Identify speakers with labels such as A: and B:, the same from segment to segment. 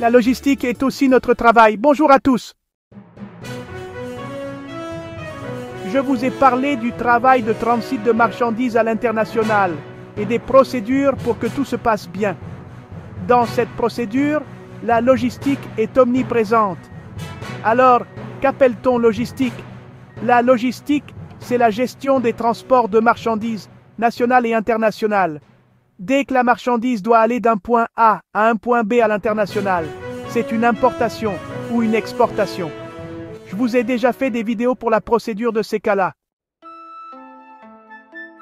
A: La logistique est aussi notre travail. Bonjour à tous. Je vous ai parlé du travail de transit de marchandises à l'international et des procédures pour que tout se passe bien. Dans cette procédure, la logistique est omniprésente. Alors, qu'appelle-t-on logistique? La logistique, c'est la gestion des transports de marchandises, nationales et internationales. Dès que la marchandise doit aller d'un point A à un point B à l'international, c'est une importation ou une exportation. Je vous ai déjà fait des vidéos pour la procédure de ces cas-là.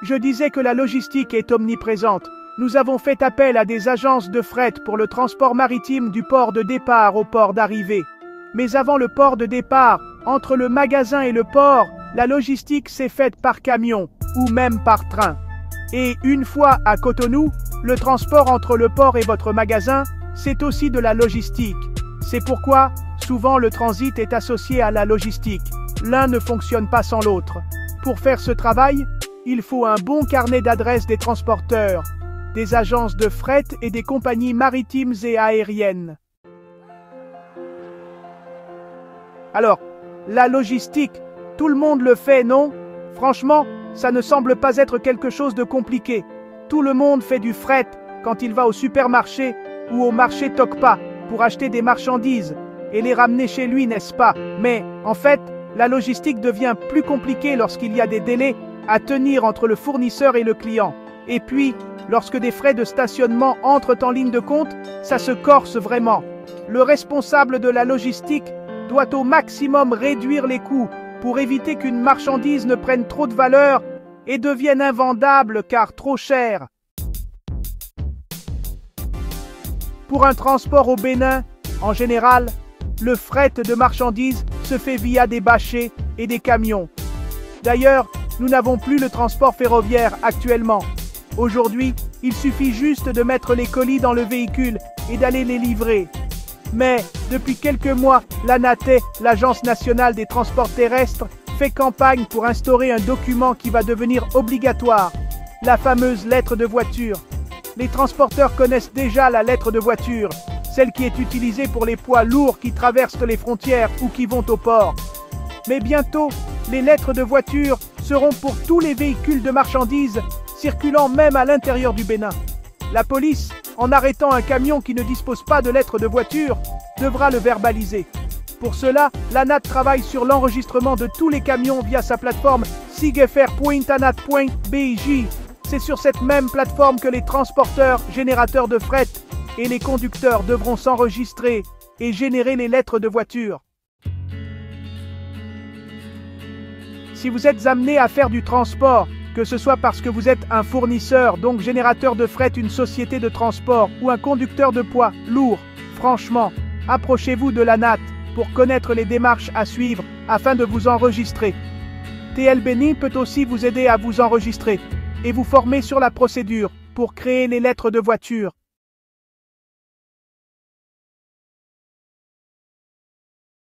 A: Je disais que la logistique est omniprésente. Nous avons fait appel à des agences de fret pour le transport maritime du port de départ au port d'arrivée. Mais avant le port de départ, entre le magasin et le port, la logistique s'est faite par camion ou même par train. Et une fois à Cotonou, le transport entre le port et votre magasin, c'est aussi de la logistique. C'est pourquoi, souvent le transit est associé à la logistique. L'un ne fonctionne pas sans l'autre. Pour faire ce travail, il faut un bon carnet d'adresses des transporteurs, des agences de fret et des compagnies maritimes et aériennes. Alors, la logistique, tout le monde le fait, non? Franchement, ça ne semble pas être quelque chose de compliqué. Tout le monde fait du fret quand il va au supermarché ou au marché Tokpa pour acheter des marchandises et les ramener chez lui, n'est-ce pas? Mais, en fait, la logistique devient plus compliquée lorsqu'il y a des délais à tenir entre le fournisseur et le client. Et puis, lorsque des frais de stationnement entrent en ligne de compte, ça se corse vraiment. Le responsable de la logistique doit au maximum réduire les coûts pour éviter qu'une marchandise ne prenne trop de valeur et devienne invendable car trop chère. Pour un transport au Bénin, en général, le fret de marchandises se fait via des bâchers et des camions. D'ailleurs, nous n'avons plus le transport ferroviaire actuellement. Aujourd'hui, il suffit juste de mettre les colis dans le véhicule et d'aller les livrer. Mais, depuis quelques mois, l'ANATE, l'Agence nationale des transports terrestres, fait campagne pour instaurer un document qui va devenir obligatoire, la fameuse lettre de voiture. Les transporteurs connaissent déjà la lettre de voiture, celle qui est utilisée pour les poids lourds qui traversent les frontières ou qui vont au port. Mais bientôt, les lettres de voiture seront pour tous les véhicules de marchandises circulant même à l'intérieur du Bénin. La police, en arrêtant un camion qui ne dispose pas de lettre de voiture, devra le verbaliser. Pour cela, l'ANAT travaille sur l'enregistrement de tous les camions via sa plateforme sigfer.anat.bj. C'est sur cette même plateforme que les transporteurs, générateurs de fret et les conducteurs devront s'enregistrer et générer les lettres de voiture. Si vous êtes amené à faire du transport, que ce soit parce que vous êtes un fournisseur, donc générateur de fret, une société de transport, ou un conducteur de poids lourd, franchement, approchez-vous de l'ANAT pour connaître les démarches à suivre afin de vous enregistrer. TL Bénin peut aussi vous aider à vous enregistrer et vous former sur la procédure pour créer les lettres de voiture.